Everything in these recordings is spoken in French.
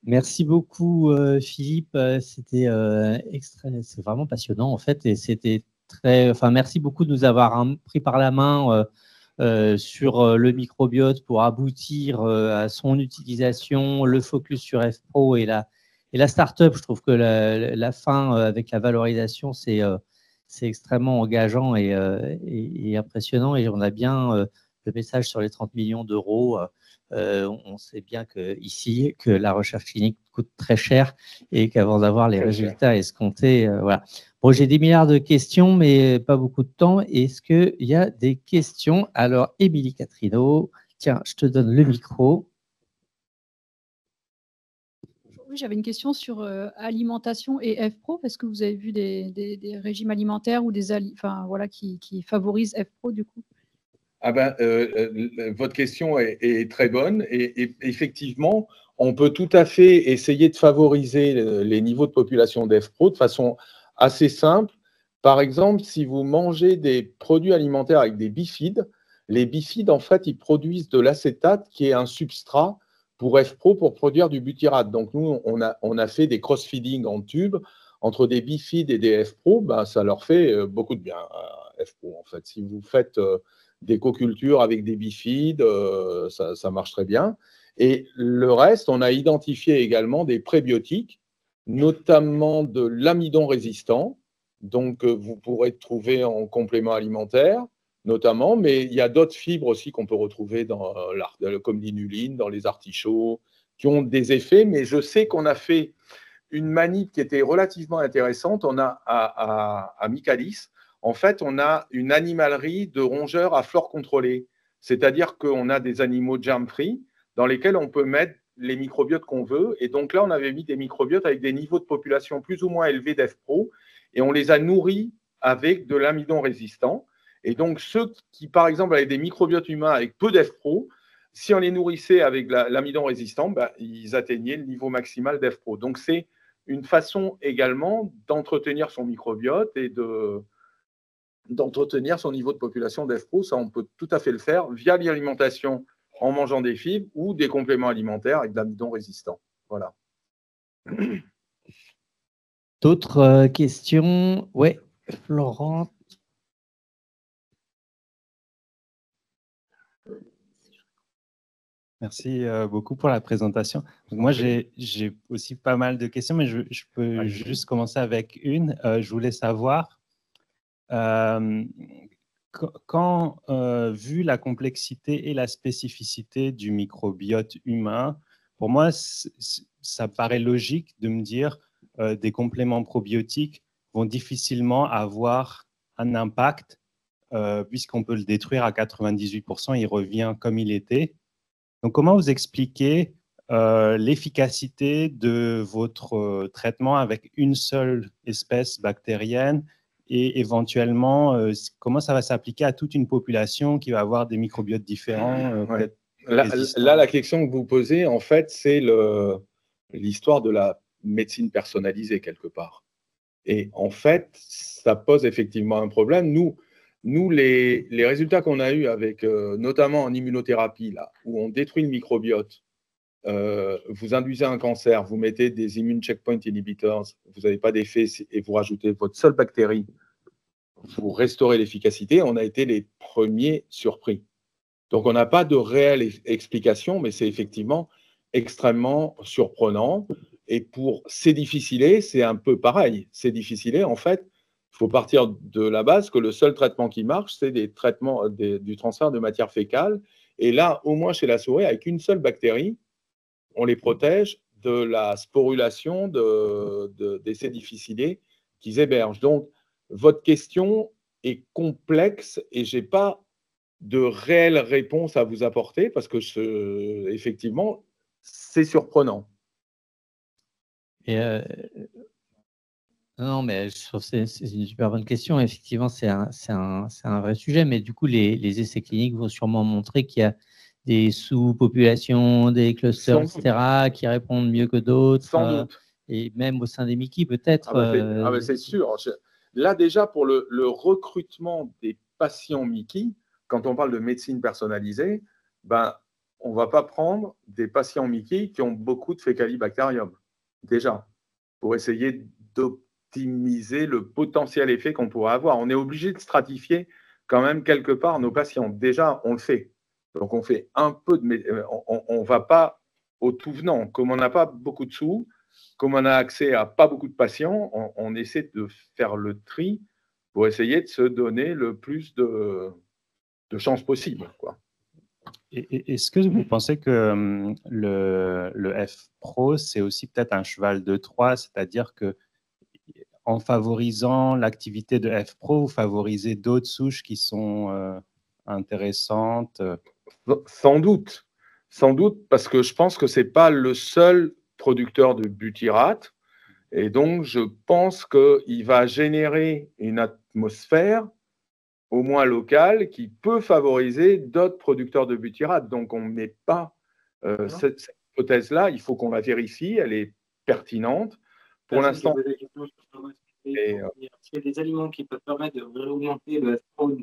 Merci beaucoup, Philippe. C'était c'est vraiment passionnant, en fait. Et c'était très. Enfin, merci beaucoup de nous avoir pris par la main sur le microbiote pour aboutir à son utilisation, le focus sur FPro et la start-up. Je trouve que la fin avec la valorisation, c'est extrêmement engageant et impressionnant. Et on a bien le message sur les 30 millions d'euros. On sait bien ici que la recherche clinique coûte très cher et qu'avant d'avoir les résultats escomptés, voilà. Bon, j'ai des milliards de questions, mais pas beaucoup de temps. Est-ce qu'il y a des questions? Alors, Émilie Catrino, tiens, je te donne le micro. Oui, j'avais une question sur alimentation et FPro. Est-ce que vous avez vu des régimes alimentaires ou voilà, qui favorisent FPro du coup? Votre question est très bonne et effectivement, on peut tout à fait essayer de favoriser les niveaux de population d'FPro de façon assez simple. Par exemple, si vous mangez des produits alimentaires avec des bifides, les bifides, en fait, ils produisent de l'acétate qui est un substrat pour FPro pour produire du butyrate. Donc, nous, on a fait des cross-feeding en tube entre des bifides et des FPro, ça leur fait beaucoup de bien à FPro, en fait. Si vous faites des cocultures avec des bifides, ça marche très bien. Et le reste, on a identifié également des prébiotiques, notamment de l'amidon résistant, donc vous pourrez trouver en complément alimentaire, notamment, mais il y a d'autres fibres aussi qu'on peut retrouver comme l'inuline, dans les artichauts, qui ont des effets, mais je sais qu'on a fait une manip qui était relativement intéressante. On a à Michaelis, en fait, on a une animalerie de rongeurs à flore contrôlée. C'est-à-dire qu'on a des animaux germ-free dans lesquels on peut mettre les microbiotes qu'on veut. Et donc là, on avait mis des microbiotes avec des niveaux de population plus ou moins élevés d'FPro et on les a nourris avec de l'amidon résistant. Et donc, ceux qui, par exemple, avaient des microbiotes humains avec peu d'FPro, si on les nourrissait avec l'amidon résistant, ils atteignaient le niveau maximal d'FPro. Donc, c'est une façon également d'entretenir son microbiote et d'entretenir son niveau de population d'FPro. Ça, on peut tout à fait le faire via l'alimentation en mangeant des fibres ou des compléments alimentaires avec de l'amidon résistant. Voilà. D'autres questions? Oui, Florent. Merci beaucoup pour la présentation. Donc, moi, j'ai aussi pas mal de questions, mais je peux juste commencer avec une. Je voulais savoir, quand, vu la complexité et la spécificité du microbiote humain, pour moi, ça paraît logique de me dire des compléments probiotiques vont difficilement avoir un impact puisqu'on peut le détruire à 98%, il revient comme il était. Donc, comment vous expliquez l'efficacité de votre traitement avec une seule espèce bactérienne et éventuellement, comment ça va s'appliquer à toute une population qui va avoir des microbiotes différents Là, la question que vous posez, en fait, c'est l'histoire de la médecine personnalisée quelque part. Et en fait, ça pose effectivement un problème. Nous les résultats qu'on a eus avec, notamment en immunothérapie, là, où on détruit le microbiote, vous induisez un cancer, vous mettez des immune checkpoint inhibitors, vous n'avez pas d'effet et vous rajoutez votre seule bactérie, vous restaurez l'efficacité. On a été les premiers surpris. Donc, on n'a pas de réelle explication, mais c'est effectivement extrêmement surprenant. Et pour c'est difficile, c'est un peu pareil. C'est difficile, en fait, il faut partir de la base que le seul traitement qui marche, c'est des traitements du transfert de matière fécale. Et là, au moins chez la souris, avec une seule bactérie, on les protège de la sporulation d'essais difficilés qu'ils hébergent. Donc, votre question est complexe et je n'ai pas de réelles réponses à vous apporter parce que, effectivement, c'est surprenant. Et non, mais je trouve que c'est une super bonne question. Effectivement, c'est un vrai sujet, mais du coup, les essais cliniques vont sûrement montrer qu'il y a des sous-populations, des clusters, etc., qui répondent mieux que d'autres. Sans doute. Et même au sein des Mickey, peut-être. C'est sûr. Là, déjà, pour le recrutement des patients Mickey, quand on parle de médecine personnalisée, on ne va pas prendre des patients Mickey qui ont beaucoup de fécalibactérium, déjà, pour essayer d'optimiser le potentiel effet qu'on pourrait avoir. On est obligé de stratifier quand même quelque part nos patients. Déjà, on le fait. Donc, on fait un peu de... On ne va pas au tout venant. Comme on n'a pas beaucoup de sous, comme on a accès à pas beaucoup de patients, on essaie de faire le tri pour essayer de se donner le plus de chances possibles, quoi. Est-ce que vous pensez que le F Pro, c'est aussi peut-être un cheval de Troie, c'est-à-dire que en favorisant l'activité de F Pro, vous favorisez d'autres souches qui sont intéressantes? Sans doute, parce que je pense que ce n'est pas le seul producteur de butyrate. Et donc, je pense qu'il va générer une atmosphère, au moins locale, qui peut favoriser d'autres producteurs de butyrate. Donc, on ne met pas cette hypothèse-là, il faut qu'on la vérifie, elle est pertinente. Pour l'instant, il y a des aliments qui peuvent permettre de réaugmenter le F-Pro.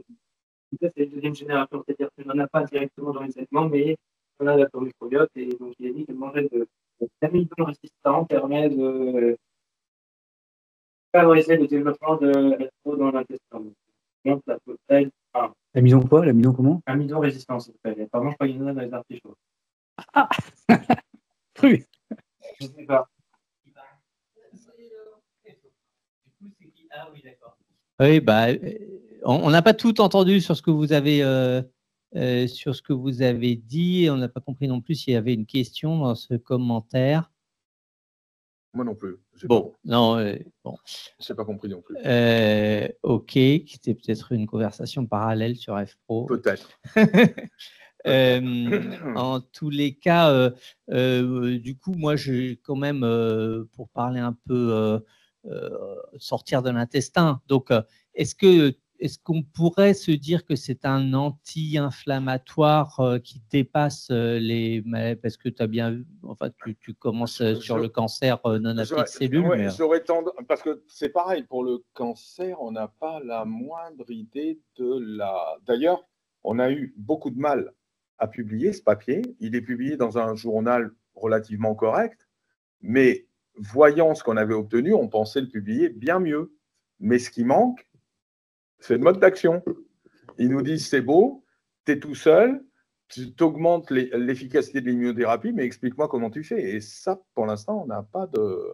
C'est la deuxième génération, c'est-à-dire qu'on n'en a pas directement dans les aliments, mais on a le microbiote. Et donc, il a dit que manger d'amidon résistant permet de favoriser le développement de F-Pro dans l'intestin. Donc, ça peut être. L'amidon quoi? L'amidon comment? Amidon résistant, ça s'appelle. Apparemment, je crois qu'il y en a dans les artichauts. Ah oui. Je ne sais pas. Ah oui, d'accord. Oui, bah, on n'a pas tout entendu sur ce que vous avez dit. On n'a pas compris non plus s'il y avait une question dans ce commentaire. Moi non plus. Bon, non, bon. Je n'ai pas compris non plus. Ok, c'était peut-être une conversation parallèle sur F-Pro. Peut-être. En tous les cas, du coup, moi, je quand même, pour parler un peu, sortir de l'intestin. Donc, est-ce qu'on pourrait se dire que c'est un anti-inflammatoire qui dépasse les... Parce que tu as bien vu, enfin, tu commences sur le cancer non à petites cellules. Ouais, parce que c'est pareil, pour le cancer, on n'a pas la moindre idée de la... D'ailleurs, on a eu beaucoup de mal à publier ce papier. Il est publié dans un journal relativement correct, mais voyant ce qu'on avait obtenu, on pensait le publier bien mieux. Mais ce qui manque, c'est le mode d'action. Ils nous disent c'est beau, tu es tout seul, tu augmentes l'efficacité de l'immunothérapie, mais explique-moi comment tu fais. Et ça, pour l'instant, on n'a pas de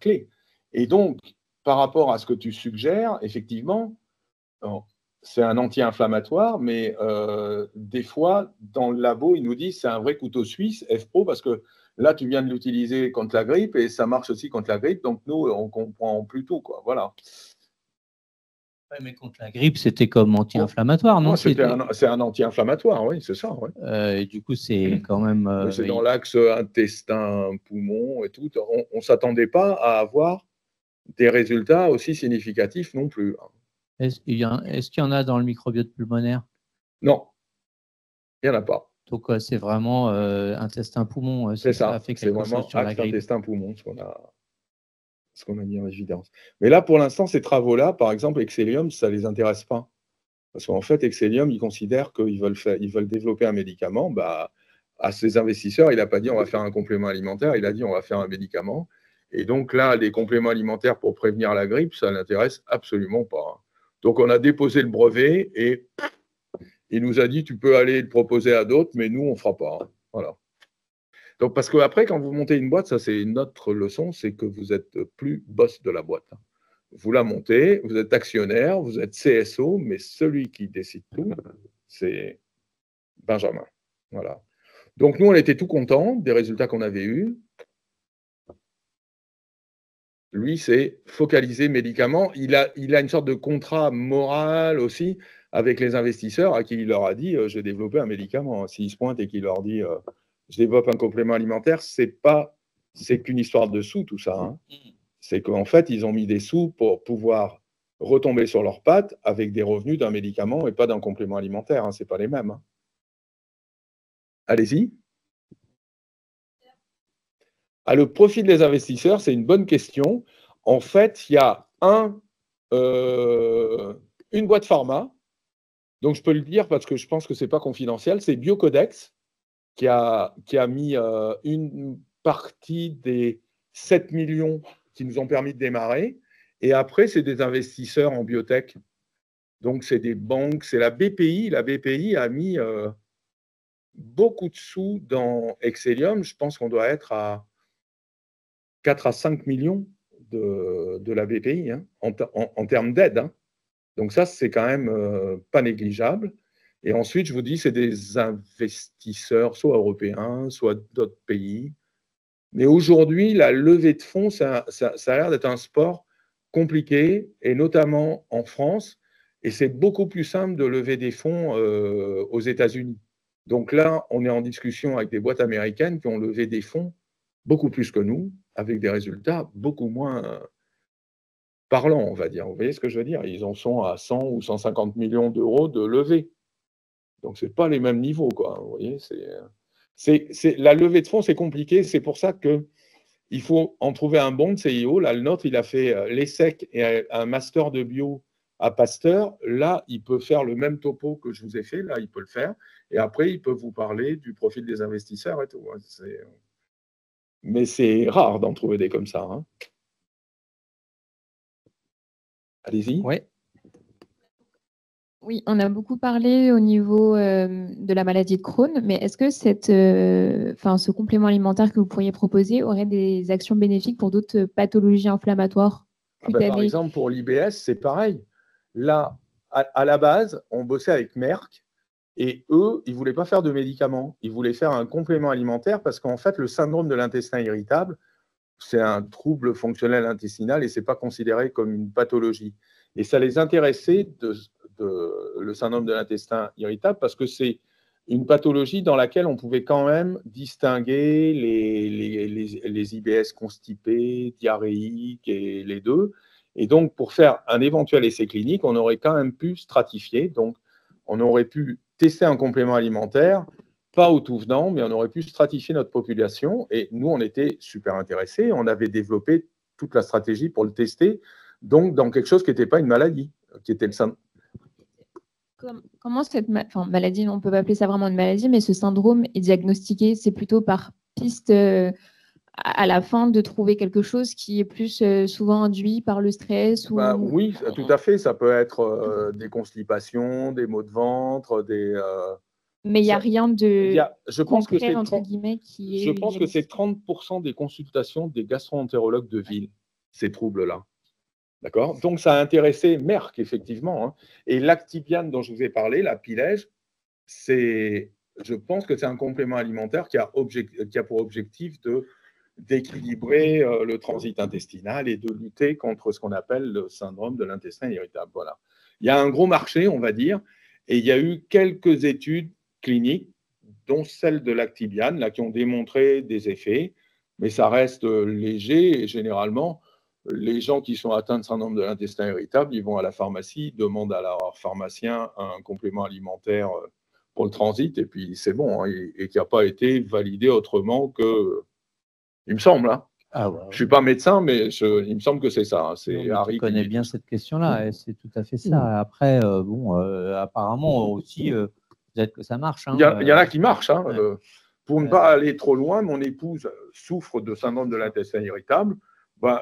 clé. Et donc, par rapport à ce que tu suggères, effectivement, c'est un anti-inflammatoire, mais des fois, dans le labo, ils nous disent c'est un vrai couteau suisse, F-Pro, parce que là, tu viens de l'utiliser contre la grippe et ça marche aussi contre la grippe. Donc, nous, on comprend plus tout, quoi. Voilà. Ouais, mais contre la grippe, c'était comme anti-inflammatoire, non? C'est un anti-inflammatoire, oui, c'est ça. Ouais. Et du coup, c'est quand même... c'est dans l'axe intestin, poumon et tout. On ne s'attendait pas à avoir des résultats aussi significatifs non plus. Est-ce qu'il y en a dans le microbiote pulmonaire? Non, il n'y en a pas. Donc, c'est vraiment intestin-poumon. C'est ça, c'est vraiment axe intestin-poumon, ce qu'on a mis en évidence. Mais là, pour l'instant, ces travaux-là, par exemple, Excellium, ça ne les intéresse pas. Parce qu'en fait, Excellium, ils considèrent qu'ils veulent développer un médicament. Bah, à ses investisseurs, il n'a pas dit on va faire un complément alimentaire, il a dit on va faire un médicament. Et donc là, les compléments alimentaires pour prévenir la grippe, ça ne l'intéresse absolument pas. Donc, on a déposé le brevet et il nous a dit tu peux aller le proposer à d'autres, mais nous, on ne fera pas. Voilà. Donc, parce qu'après, quand vous montez une boîte, ça c'est une autre leçon, c'est que vous n'êtes plus boss de la boîte. Vous la montez, vous êtes actionnaire, vous êtes CSO, mais celui qui décide tout, c'est Benjamin. Voilà. Donc, nous, on était tout contents des résultats qu'on avait eus. Lui, c'est focaliser médicaments. Il a une sorte de contrat moral aussi avec les investisseurs à qui il leur a dit je vais développer un médicament. S'il se pointe et qu'il leur dit je développe un complément alimentaire, c'est qu'une histoire de sous, tout ça. Hein. C'est qu'en fait, ils ont mis des sous pour pouvoir retomber sur leurs pattes avec des revenus d'un médicament et pas d'un complément alimentaire. Hein. Ce n'est pas les mêmes. Hein. Allez-y. Ah, le profil des investisseurs, c'est une bonne question. En fait, il y a une boîte pharma, donc je peux le dire parce que je pense que ce n'est pas confidentiel, c'est Biocodex. qui a mis une partie des 7 millions qui nous ont permis de démarrer. Et après, c'est des investisseurs en biotech. Donc, c'est des banques, c'est la BPI. La BPI a mis beaucoup de sous dans Excellium. Je pense qu'on doit être à 4 à 5 millions de la BPI hein, en termes d'aide. Hein. Donc ça, c'est quand même pas négligeable. Et ensuite, je vous dis, c'est des investisseurs, soit européens, soit d'autres pays. Mais aujourd'hui, la levée de fonds, ça a l'air d'être un sport compliqué, et notamment en France. Et c'est beaucoup plus simple de lever des fonds aux États-Unis. Donc là, on est en discussion avec des boîtes américaines qui ont levé des fonds beaucoup plus que nous, avec des résultats beaucoup moins parlants, on va dire. Vous voyez ce que je veux dire? Ils en sont à 100 ou 150 millions d'euros de levée. Donc, ce n'est pas les mêmes niveaux, quoi. Vous voyez, la levée de fonds, c'est compliqué. C'est pour ça qu'il faut en trouver un bon de CIO. Là, le nôtre, il a fait l'ESSEC et un master de bio à Pasteur. Là, il peut faire le même topo que je vous ai fait. Là, il peut le faire. Et après, il peut vous parler du profil des investisseurs et tout. Mais c'est rare d'en trouver des comme ça. Hein. Allez-y. Ouais. Oui, on a beaucoup parlé au niveau de la maladie de Crohn, mais est-ce que ce complément alimentaire que vous pourriez proposer aurait des actions bénéfiques pour d'autres pathologies inflammatoires par exemple, pour l'IBS, c'est pareil. Là, à la base, on bossait avec Merck et eux, ils ne voulaient pas faire de médicaments. Ils voulaient faire un complément alimentaire parce qu'en fait, le syndrome de l'intestin irritable, c'est un trouble fonctionnel intestinal et ce n'est pas considéré comme une pathologie. Et ça les intéressait le syndrome de l'intestin irritable parce que c'est une pathologie dans laquelle on pouvait quand même distinguer les IBS constipés, diarrhéiques et les deux. Et donc, pour faire un éventuel essai clinique, on aurait quand même pu stratifier. Donc, on aurait pu tester un complément alimentaire, pas au tout venant, mais on aurait pu stratifier notre population. Et nous, on était super intéressés. On avait développé toute la stratégie pour le tester, donc dans quelque chose qui n'était pas une maladie, qui était le syndrome. Comment cette maladie, on ne peut pas appeler ça vraiment une maladie, mais ce syndrome est diagnostiqué, c'est plutôt par piste à la fin de trouver quelque chose qui est plus souvent induit par le stress ou... Oui, tout à fait. Ça peut être des constipations, des maux de ventre, Mais il n'y a rien de je pense que c'est entre guillemets qui est... Je pense que c'est 30% des consultations des gastro-entérologues de ville, ces troubles-là. D'accord? Donc, ça a intéressé Merck, effectivement. Hein. Et l'actibiane dont je vous ai parlé, la pilège, je pense que c'est un complément alimentaire qui a pour objectif d'équilibrer le transit intestinal et de lutter contre ce qu'on appelle le syndrome de l'intestin irritable. Voilà. Il y a un gros marché, on va dire, et il y a eu quelques études cliniques, dont celle de l'actibiane, là, qui ont démontré des effets, mais ça reste léger et généralement, les gens qui sont atteints de syndrome de l'intestin irritable, ils vont à la pharmacie, demandent à leur pharmacien un complément alimentaire pour le transit, et puis c'est bon, hein, et qui n'a pas été validé autrement que... Il me semble, hein. Je ne suis pas médecin, mais il me semble que c'est ça. Hein. Tu connais bien cette question-là, et c'est tout à fait ça. Après, apparemment aussi, peut-être que ça marche. Hein, il y en a qui marchent. Hein, pour ne pas aller trop loin, mon épouse souffre de syndrome de l'intestin irritable.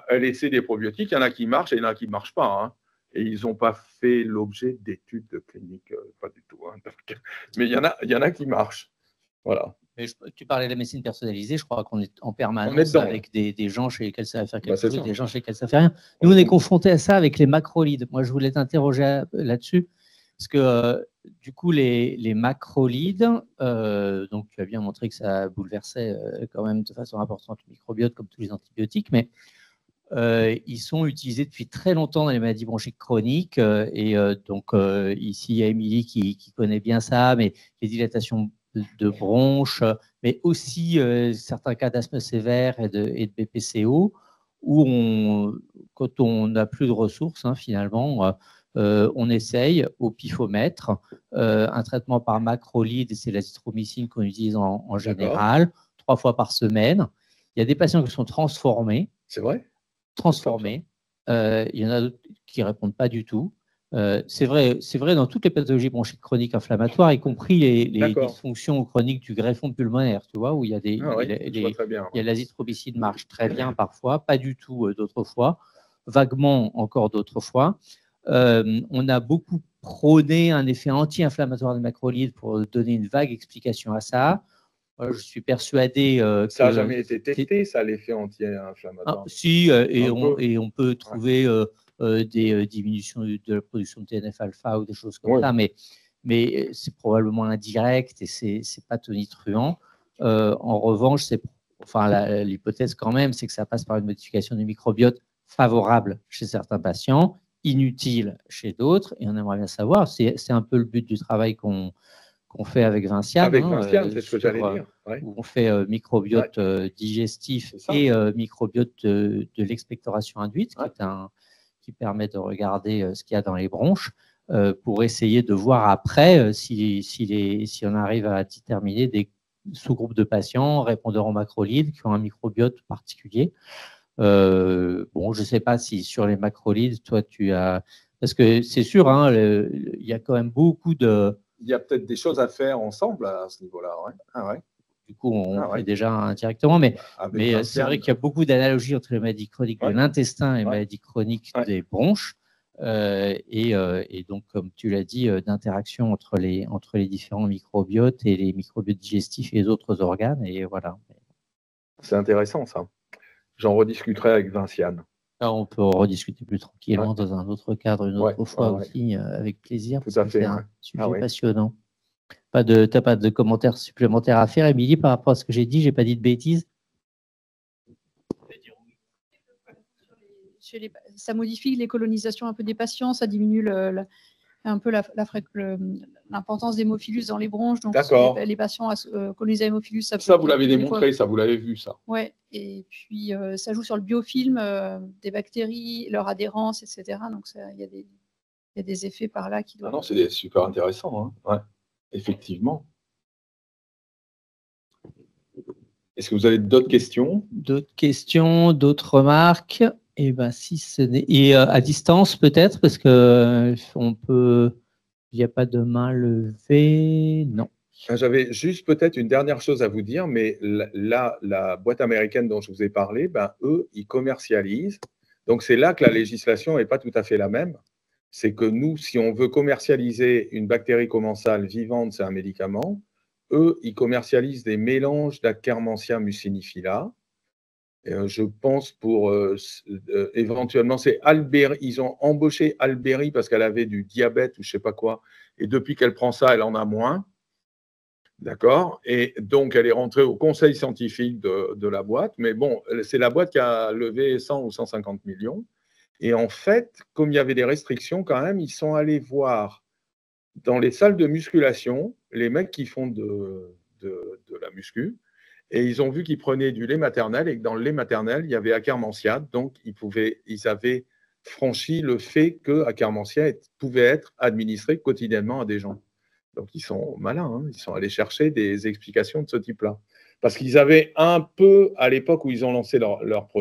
Elle essaie des probiotiques, il y en a qui marchent et il y en a qui ne marchent pas. Hein. Et ils n'ont pas fait l'objet d'études cliniques, pas du tout. Hein. Mais il y en a qui marchent. Voilà. Mais tu parlais de la médecine personnalisée, je crois qu'on est en permanence avec des gens chez lesquels ça va faire quelque chose, des gens chez lesquels ça ne fait rien. Nous, on est confrontés à ça avec les macrolides. Moi, je voulais t'interroger là-dessus, parce que du coup, les macrolides, donc tu as bien montré que ça bouleversait quand même de façon importante le microbiote, comme tous les antibiotiques, mais ils sont utilisés depuis très longtemps dans les maladies bronchiques chroniques. Donc, ici, il y a Émilie qui connaît bien ça, mais les dilatations de bronches, mais aussi certains cas d'asthme sévère et de BPCO, où quand on n'a plus de ressources, hein, finalement, on essaye au pifomètre un traitement par macrolide, c'est l'azithromycine qu'on utilise en général, 3 fois par semaine. Il y a des patients qui sont transformés. C'est vrai? Transformés. Il y en a d'autres qui ne répondent pas du tout. C'est vrai dans toutes les pathologies bronchiques chroniques inflammatoires, y compris les dysfonctions chroniques du greffon pulmonaire, tu vois, où il y a des, il y a l'azithromycine marche très bien parfois, pas du tout d'autres fois, vaguement encore d'autres fois. On a beaucoup prôné un effet anti-inflammatoire des macrolides pour donner une vague explication à ça. Je suis persuadé que ça n'a jamais été testé, ça, l'effet anti-inflammatoire. Si, et on peut trouver des diminutions de la production de TNF-alpha ou des choses comme ça, mais c'est probablement indirect et c'est pas tonitruant. En revanche, l'hypothèse quand même, c'est que ça passe par une modification du microbiote favorable chez certains patients, inutile chez d'autres, et on aimerait bien savoir, c'est un peu le but du travail qu'on fait avec Vinciane. Avec Vinciane, c'est ce que j'allais dire. Où on fait microbiote digestif et microbiote de l'expectoration induite, qui permet de regarder ce qu'il y a dans les bronches, pour essayer de voir après si on arrive à déterminer des sous-groupes de patients répondeurs aux macrolides qui ont un microbiote particulier. Je ne sais pas si sur les macrolides, toi, tu as... Parce que c'est sûr, il y a quand même beaucoup de... Il y a peut-être des choses à faire ensemble à ce niveau-là. Du coup, on fait déjà indirectement, mais c'est vrai qu'il y a beaucoup d'analogies entre les maladies chroniques de l'intestin et les maladies chroniques des bronches. Et donc, comme tu l'as dit, d'interaction entre les différents microbiotes et les microbiotes digestifs et les autres organes. Et voilà. C'est intéressant, ça. J'en rediscuterai avec Vinciane. Alors, on peut en rediscuter plus tranquillement dans un autre cadre, une autre fois aussi, avec plaisir. Tout à fait. C'est un sujet passionnant. Tu n'as pas de commentaires supplémentaires à faire, Émilie, par rapport à ce que j'ai dit? Je n'ai pas dit de bêtises? Ça modifie les colonisations un peu des patients, ça diminue un peu l'importance d'hémophilus dans les bronches. Donc, les patients colonisés à hémophilus, ça vous l'avez démontré, ça, vous l'avez vu, ça. Oui, et puis ça joue sur le biofilm des bactéries, leur adhérence, etc. Donc, il y a des effets par là qui doivent... non, c'est super intéressant, effectivement. Est-ce que vous avez d'autres questions? D'autres questions, d'autres remarques? Eh ben, si ce n'est... Et à distance, peut-être, parce que il n'y a pas de main levée. Non. J'avais juste peut-être une dernière chose à vous dire, mais la boîte américaine dont je vous ai parlé, eux, ils commercialisent. Donc, c'est là que la législation n'est pas tout à fait la même. C'est que nous, si on veut commercialiser une bactérie commensale vivante, c'est un médicament. Eux, ils commercialisent des mélanges d'Akkermansia mucinifila. Je pense pour éventuellement, c'est Alberi. Ils ont embauché Alberi parce qu'elle avait du diabète ou je ne sais pas quoi. Et depuis qu'elle prend ça, elle en a moins. D'accord? Et donc, elle est rentrée au conseil scientifique de la boîte. Mais bon, c'est la boîte qui a levé 100 ou 150 millions. Et en fait, comme il y avait des restrictions quand même, ils sont allés voir dans les salles de musculation les mecs qui font de la muscu. Et ils ont vu qu'ils prenaient du lait maternel et que dans le lait maternel, il y avait Akkermansia. Donc, ils avaient franchi le fait que Akkermansia pouvait être administré quotidiennement à des gens. Donc, ils sont malins. Ils sont allés chercher des explications de ce type-là. Parce qu'ils avaient un peu, à l'époque où ils ont lancé leur produit,